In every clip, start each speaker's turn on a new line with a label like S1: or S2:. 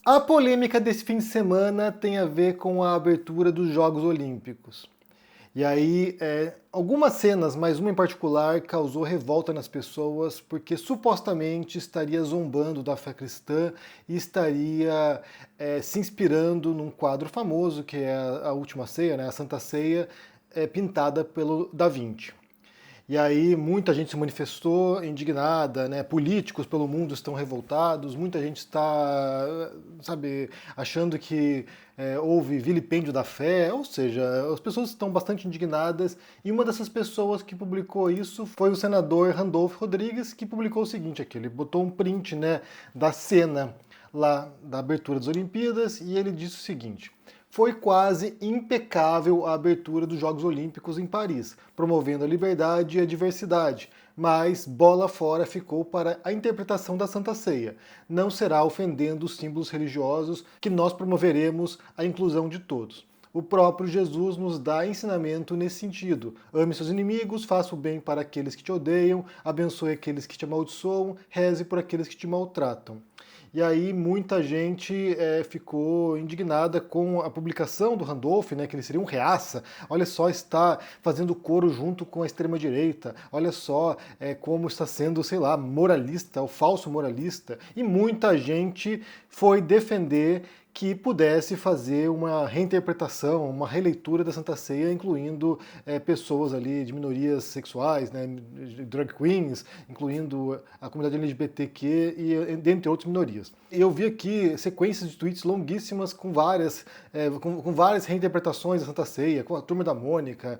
S1: A polêmica desse fim de semana tem a ver com a abertura dos Jogos Olímpicos. E aí, algumas cenas, mas uma em particular, causou revolta nas pessoas porque supostamente estaria zombando da fé cristã e estaria se inspirando num quadro famoso que é a Última Ceia, né, a Santa Ceia, pintada pelo Da Vinci. E aí muita gente se manifestou indignada, né? Políticos pelo mundo estão revoltados, muita gente está, sabe, achando que houve vilipêndio da fé, ou seja, as pessoas estão bastante indignadas, e uma dessas pessoas que publicou isso foi o senador Randolph Rodrigues, que publicou o seguinte aqui, ele botou um print, né, da cena lá da abertura das Olimpíadas, e ele disse o seguinte: foi quase impecável a abertura dos Jogos Olímpicos em Paris, promovendo a liberdade e a diversidade, mas bola fora ficou para a interpretação da Santa Ceia. Não será ofendendo os símbolos religiosos que nós promoveremos a inclusão de todos. O próprio Jesus nos dá ensinamento nesse sentido. Ame seus inimigos, faça o bem para aqueles que te odeiam, abençoe aqueles que te amaldiçoam, reze por aqueles que te maltratam. E aí muita gente ficou indignada com a publicação do Randolph, né, que ele seria um reaça. Olha só, está fazendo coro junto com a extrema-direita. Olha só como está sendo, sei lá, moralista, o falso moralista. E muita gente foi defender que pudesse fazer uma reinterpretação, uma releitura da Santa Ceia, incluindo pessoas ali de minorias sexuais, né, drag queens, incluindo a comunidade LGBTQ e dentre outras minorias. Eu vi aqui sequências de tweets longuíssimas com várias reinterpretações da Santa Ceia, com a Turma da Mônica,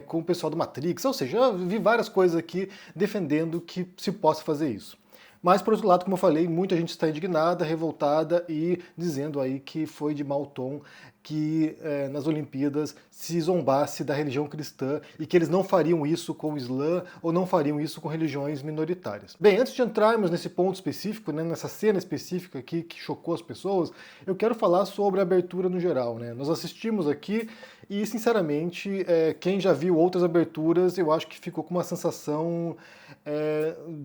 S1: com o pessoal do Matrix, ou seja, eu vi várias coisas aqui defendendo que se possa fazer isso. Mas, por outro lado, como eu falei, muita gente está indignada, revoltada e dizendo aí que foi de mau tom que nas Olimpíadas se zombasse da religião cristã e que eles não fariam isso com o Islã ou não fariam isso com religiões minoritárias. Bem, antes de entrarmos nesse ponto específico, né, nessa cena específica aqui que chocou as pessoas, eu quero falar sobre a abertura no geral, né? Nós assistimos aqui e, sinceramente, quem já viu outras aberturas, eu acho que ficou com uma sensação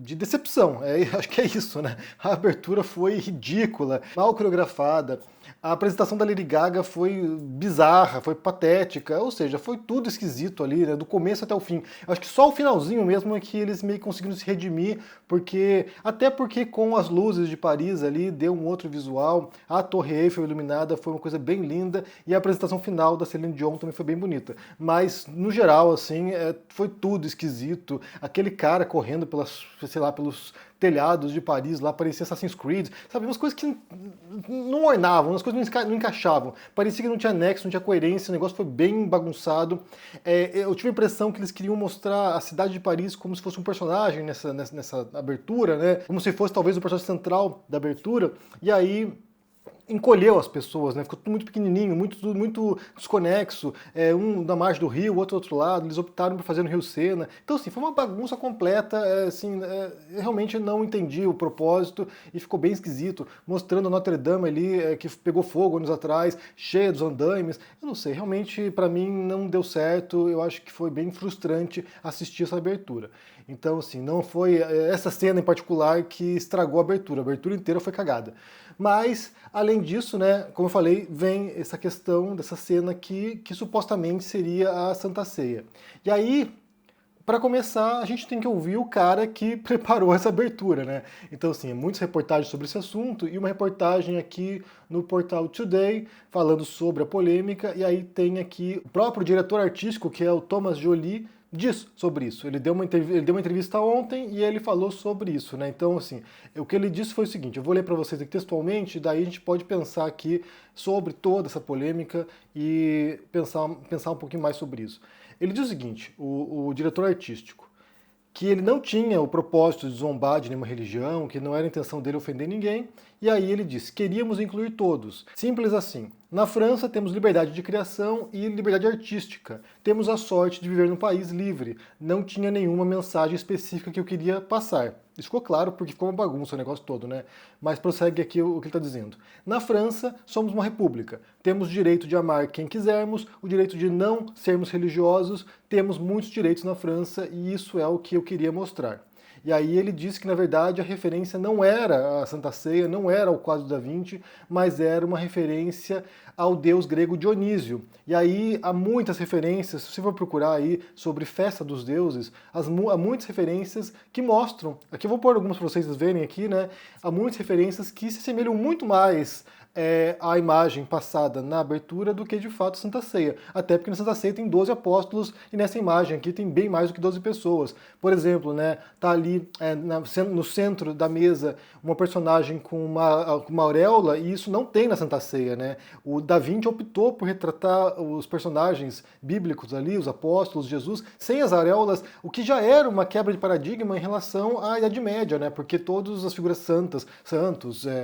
S1: de decepção. Acho que é isso, né? A abertura foi ridícula, mal coreografada. A apresentação da Lady Gaga foi bizarra, foi patética, ou seja, foi tudo esquisito ali, né, do começo até o fim. Eu acho que só o finalzinho mesmo é que eles meio que conseguiram se redimir, até porque com as luzes de Paris ali deu um outro visual, a Torre Eiffel iluminada foi uma coisa bem linda e a apresentação final da Celine Dion também foi bem bonita. Mas no geral, assim, foi tudo esquisito. Aquele cara correndo pelos telhados de Paris lá, parecia Assassin's Creed, sabe, umas coisas que não ornavam, umas coisas não encaixavam, parecia que não tinha nexo, não tinha coerência, o negócio foi bem bagunçado. Eu tive a impressão que eles queriam mostrar a cidade de Paris como se fosse um personagem nessa abertura, né, como se fosse talvez o personagem central da abertura, e aí encolheu as pessoas, né? Ficou tudo muito pequenininho, muito desconexo, um da margem do rio, o outro do outro lado, eles optaram por fazer no Rio Sena. Então, assim, foi uma bagunça completa, realmente não entendi o propósito e ficou bem esquisito, mostrando a Notre Dame ali, que pegou fogo anos atrás, cheia dos andaimes. Eu não sei, realmente, para mim, não deu certo, eu acho que foi bem frustrante assistir essa abertura. Então, assim, não foi essa cena em particular que estragou a abertura inteira foi cagada. Mas, além disso, né, como eu falei, vem essa questão dessa cena que supostamente seria a Santa Ceia. E aí, para começar, a gente tem que ouvir o cara que preparou essa abertura, né? Então, assim, muitas reportagens sobre esse assunto e uma reportagem aqui no portal Today falando sobre a polêmica, e aí tem aqui o próprio diretor artístico, que é o Thomas Joly, diz sobre isso. Ele deu uma entrevista ontem e ele falou sobre isso, né? Então, assim, o que ele disse foi o seguinte, eu vou ler para vocês aqui textualmente, daí a gente pode pensar aqui sobre toda essa polêmica e pensar um pouquinho mais sobre isso. Ele diz o seguinte, o diretor artístico, que ele não tinha o propósito de zombar de nenhuma religião, que não era a intenção dele ofender ninguém, e aí ele disse, queríamos incluir todos. Simples assim. Na França temos liberdade de criação e liberdade artística. Temos a sorte de viver num país livre. Não tinha nenhuma mensagem específica que eu queria passar. Isso ficou claro porque ficou uma bagunça o negócio todo, né? Mas prossegue aqui o que ele está dizendo. Na França, somos uma república. Temos o direito de amar quem quisermos, o direito de não sermos religiosos. Temos muitos direitos na França e isso é o que eu queria mostrar. E aí ele disse que, na verdade, a referência não era a Santa Ceia, não era o quadro da Vinci, mas era uma referência ao deus grego Dionísio. E aí há muitas referências, se você for procurar aí sobre festa dos deuses, há muitas referências que mostram, aqui eu vou pôr algumas para vocês verem aqui, né? Há muitas referências que se assemelham muito mais a imagem passada na abertura do que de fato Santa Ceia. Até porque na Santa Ceia tem 12 apóstolos e nessa imagem aqui tem bem mais do que 12 pessoas. Por exemplo, né, tá ali no centro da mesa uma personagem com uma auréola e isso não tem na Santa Ceia. Né? O Da Vinci optou por retratar os personagens bíblicos ali, os apóstolos, Jesus, sem as auréolas, o que já era uma quebra de paradigma em relação à Idade Média, né? Porque todas as figuras santos,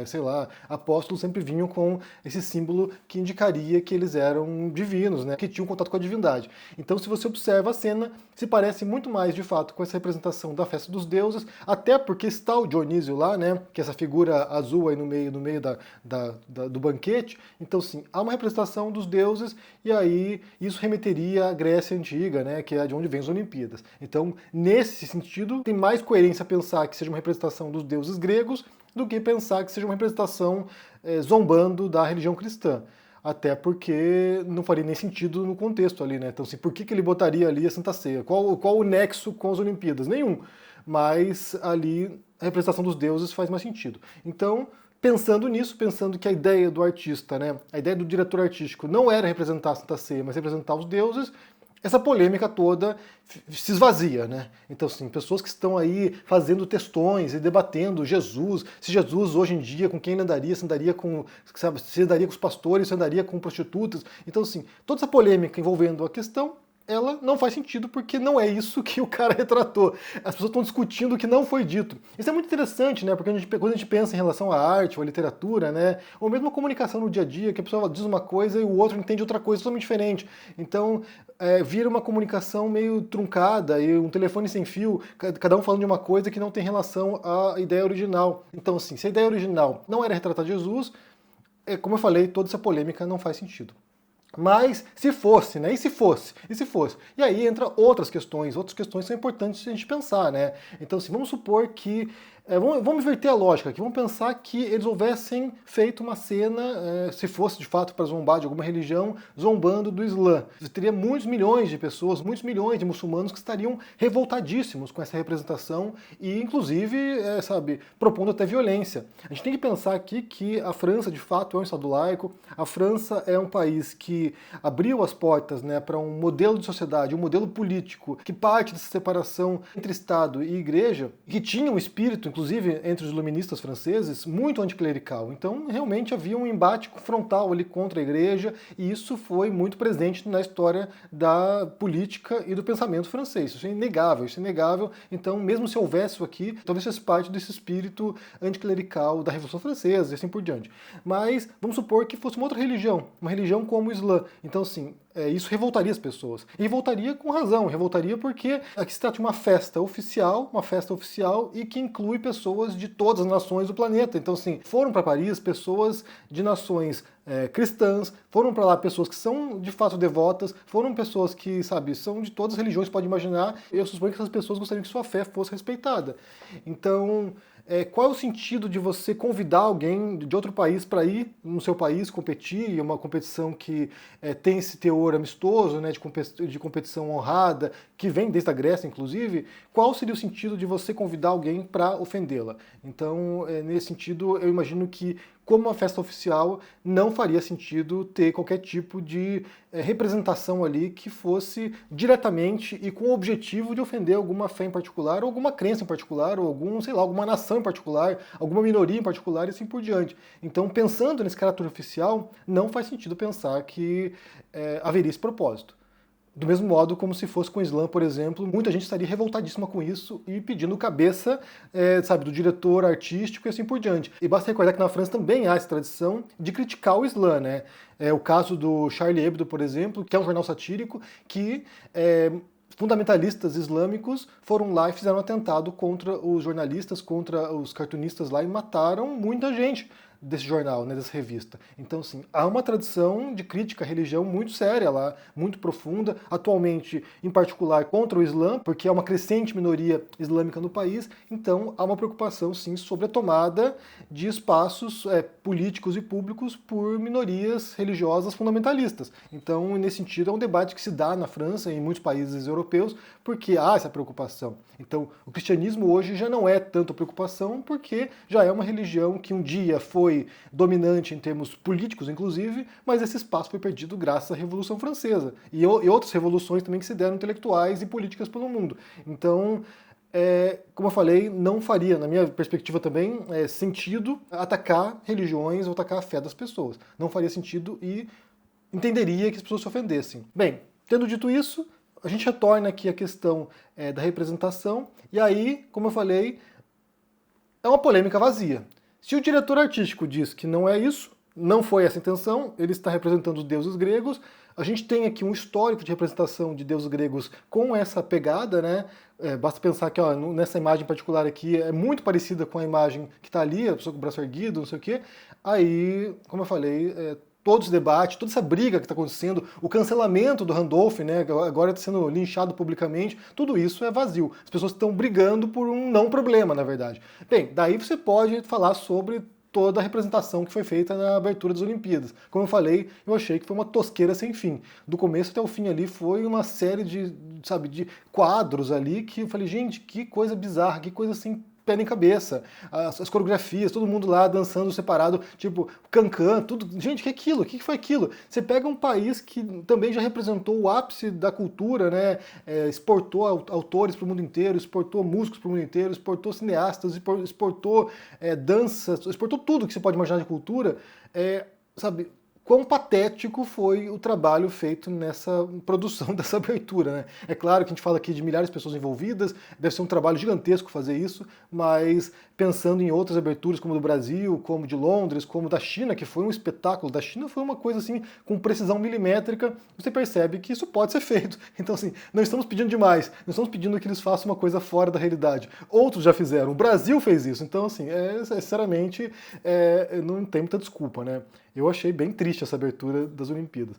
S1: sei lá, apóstolos sempre vinham com esse símbolo que indicaria que eles eram divinos, né? Que tinham contato com a divindade. Então, se você observa a cena, se parece muito mais, de fato, com essa representação da festa dos deuses, até porque está o Dionísio lá, né? Que é essa figura azul aí no meio do banquete. Então, sim, há uma representação dos deuses e aí isso remeteria à Grécia Antiga, né? Que é de onde vem as Olimpíadas. Então, nesse sentido, tem mais coerência pensar que seja uma representação dos deuses gregos do que pensar que seja uma representação zombando da religião cristã. Até porque não faria nem sentido no contexto ali, né? Então, assim, por que ele botaria ali a Santa Ceia? Qual o nexo com as Olimpíadas? Nenhum. Mas ali a representação dos deuses faz mais sentido. Então, pensando nisso, pensando que a ideia do artista, né, a ideia do diretor artístico não era representar a Santa Ceia, mas representar os deuses, essa polêmica toda se esvazia, né? Então, assim, pessoas que estão aí fazendo textões e debatendo Jesus, se Jesus hoje em dia, com quem ele andaria, se andaria com, sabe, se andaria com os pastores, se andaria com prostitutas. Então, assim, toda essa polêmica envolvendo a questão, ela não faz sentido porque não é isso que o cara retratou. As pessoas estão discutindo o que não foi dito. Isso é muito interessante, né? Porque quando a gente pensa em relação à arte ou à literatura, né? Ou mesmo a comunicação no dia a dia, que a pessoa diz uma coisa e o outro entende outra coisa totalmente diferente. Então, vira uma comunicação meio truncada e um telefone sem fio, cada um falando de uma coisa que não tem relação à ideia original. Então, assim, se a ideia original não era retratar Jesus, como eu falei, toda essa polêmica não faz sentido. Mas se fosse, né? E se fosse? E se fosse? E aí entra outras questões são importantes a gente pensar, né? Então, assim, vamos supor que vamos inverter a lógica aqui, vamos pensar que eles houvessem feito uma cena, se fosse de fato para zombar de alguma religião, zombando do Islã. Você teria muitos milhões de pessoas, muitos milhões de muçulmanos que estariam revoltadíssimos com essa representação e, inclusive, propondo até violência. A gente tem que pensar aqui que a França, de fato, é um Estado laico, a França é um país que abriu as portas, né, para um modelo de sociedade, um modelo político que parte dessa separação entre Estado e Igreja, que tinha um espírito, inclusive entre os iluministas franceses, muito anticlerical. Então, realmente havia um embate frontal ali contra a Igreja, e isso foi muito presente na história da política e do pensamento francês. Isso é inegável, isso é inegável. Então, mesmo se houvesse isso aqui, talvez fosse parte desse espírito anticlerical da Revolução Francesa e assim por diante. Mas vamos supor que fosse uma outra religião, uma religião como o Islã. Então, assim, isso revoltaria as pessoas. E revoltaria com razão, revoltaria porque aqui se trata de uma festa oficial e que inclui pessoas de todas as nações do planeta. Então, assim, foram para Paris pessoas de nações cristãs, foram para lá pessoas que são de fato devotas, foram pessoas que, são de todas as religiões que pode imaginar, e eu suponho que essas pessoas gostariam que sua fé fosse respeitada. Então, qual é o sentido de você convidar alguém de outro país para ir no seu país competir, uma competição que tem esse teor amistoso, né, de competição honrada, que vem desde a Grécia, inclusive? Qual seria o sentido de você convidar alguém para ofendê-la? Então, nesse sentido, eu imagino que, como uma festa oficial, não faria sentido ter qualquer tipo de representação ali que fosse diretamente e com o objetivo de ofender alguma fé em particular, ou alguma crença em particular, ou alguma nação em particular, alguma minoria em particular e assim por diante. Então, pensando nesse caráter oficial, não faz sentido pensar que haveria esse propósito. Do mesmo modo como se fosse com o Islã, por exemplo, muita gente estaria revoltadíssima com isso e pedindo cabeça, do diretor artístico e assim por diante. E basta recordar que na França também há essa tradição de criticar o Islã, né? O caso do Charlie Hebdo, por exemplo, que é um jornal satírico que fundamentalistas islâmicos foram lá e fizeram um atentado contra os jornalistas, contra os cartunistas lá e mataram muita gente. desse jornal, né, dessa revista. Então, assim, há uma tradição de crítica à religião muito séria lá, muito profunda, atualmente, em particular, contra o Islã, porque há uma crescente minoria islâmica no país, então há uma preocupação, sim, sobre a tomada de espaços políticos e públicos por minorias religiosas fundamentalistas. Então, nesse sentido, é um debate que se dá na França e em muitos países europeus, porque há essa preocupação. Então, o cristianismo hoje já não é tanto preocupação, porque já é uma religião que um dia foi dominante em termos políticos, inclusive, mas esse espaço foi perdido graças à Revolução Francesa e outras revoluções também que se deram intelectuais e políticas pelo mundo. Então, como eu falei, não faria, na minha perspectiva também, sentido atacar religiões ou atacar a fé das pessoas. Não faria sentido e entenderia que as pessoas se ofendessem. Bem, tendo dito isso, a gente retorna aqui à questão da representação, e aí, como eu falei, é uma polêmica vazia. Se o diretor artístico diz que não é isso, não foi essa a intenção, ele está representando os deuses gregos, a gente tem aqui um histórico de representação de deuses gregos com essa pegada, né? Basta pensar que nessa imagem particular aqui é muito parecida com a imagem que está ali, a pessoa com o braço erguido, não sei o quê. Aí, como eu falei, todo esse debate, toda essa briga que está acontecendo, o cancelamento do Randolph, né, agora está sendo linchado publicamente, tudo isso é vazio. As pessoas estão brigando por um não problema, na verdade. Bem, daí você pode falar sobre toda a representação que foi feita na abertura das Olimpíadas. Como eu falei, eu achei que foi uma tosqueira sem fim. Do começo até o fim ali foi uma série de quadros ali que eu falei, gente, que coisa bizarra, que coisa assim, pé nem cabeça, as coreografias, todo mundo lá dançando separado, tipo, cancan, tudo. Gente, que é aquilo? O que foi aquilo? Você pega um país que também já representou o ápice da cultura, né? Exportou autores para o mundo inteiro, exportou músicos para o mundo inteiro, exportou cineastas, exportou danças, exportou tudo que você pode imaginar de cultura, sabe? Quão patético foi o trabalho feito nessa produção dessa abertura, né? É claro que a gente fala aqui de milhares de pessoas envolvidas, deve ser um trabalho gigantesco fazer isso, mas pensando em outras aberturas, como do Brasil, como de Londres, como da China, que foi um espetáculo, da China foi uma coisa assim, com precisão milimétrica, você percebe que isso pode ser feito. Então assim, não estamos pedindo demais, não estamos pedindo que eles façam uma coisa fora da realidade. Outros já fizeram, o Brasil fez isso, então assim, sinceramente, não tem muita desculpa, né? Eu achei bem triste essa abertura das Olimpíadas.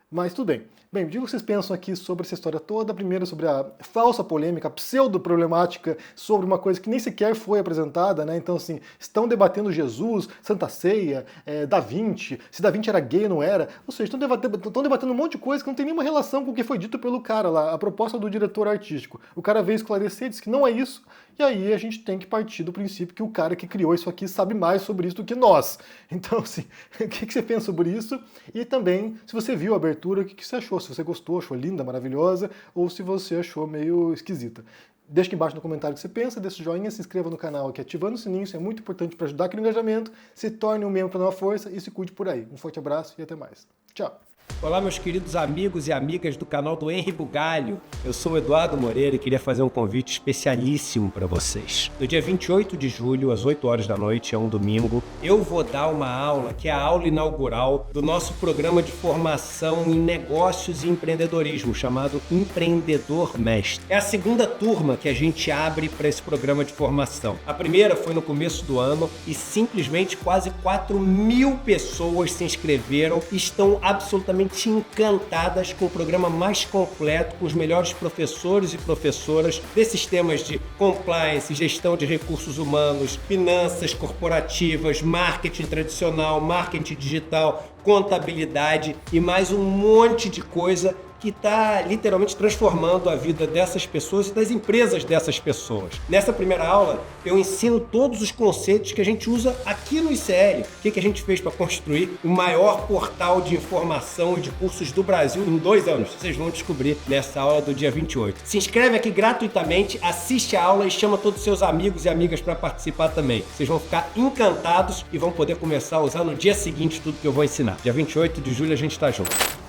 S1: Mas tudo bem. Bem, digo o que vocês pensam aqui sobre essa história toda. Primeiro sobre a falsa polêmica, a pseudo-problemática sobre uma coisa que nem sequer foi apresentada, né? Então, assim, estão debatendo Jesus, Santa Ceia, Da Vinci, se Da Vinci era gay ou não era. Ou seja, estão debatendo um monte de coisa que não tem nenhuma relação com o que foi dito pelo cara lá, a proposta do diretor artístico. O cara veio esclarecer, disse que não é isso, e aí a gente tem que partir do princípio que o cara que criou isso aqui sabe mais sobre isso do que nós. Então, assim, o que você pensa sobre isso? E também, se você viu a abertura, o que você achou? Se você gostou, achou linda, maravilhosa, ou se você achou meio esquisita. Deixa aqui embaixo no comentário o que você pensa, deixa o joinha, se inscreva no canal aqui ativando o sininho, isso é muito importante para ajudar aqui no engajamento, se torne um membro para dar uma força e se cuide por aí. Um forte abraço e até mais. Tchau!
S2: Olá, meus queridos amigos e amigas do canal do Henri Bugalho. Eu sou o Eduardo Moreira e queria fazer um convite especialíssimo para vocês. No dia 28 de julho, às 8 horas da noite, é um domingo, eu vou dar uma aula, que é a aula inaugural do nosso programa de formação em negócios e empreendedorismo, chamado Empreendedor Mestre. É a segunda turma que a gente abre para esse programa de formação. A primeira foi no começo do ano e simplesmente quase 4.000 pessoas se inscreveram e estão absolutamente encantadas com o programa mais completo, com os melhores professores e professoras desses temas de compliance, gestão de recursos humanos, finanças corporativas, marketing tradicional, marketing digital, contabilidade e mais um monte de coisa que está literalmente transformando a vida dessas pessoas e das empresas dessas pessoas. Nessa primeira aula, eu ensino todos os conceitos que a gente usa aqui no ICL. O que a gente fez para construir o maior portal de informação e de cursos do Brasil em 2 anos. Vocês vão descobrir nessa aula do dia 28. Se inscreve aqui gratuitamente, assiste a aula e chama todos os seus amigos e amigas para participar também. Vocês vão ficar encantados e vão poder começar a usar no dia seguinte tudo que eu vou ensinar. Dia 28 de julho a gente está junto.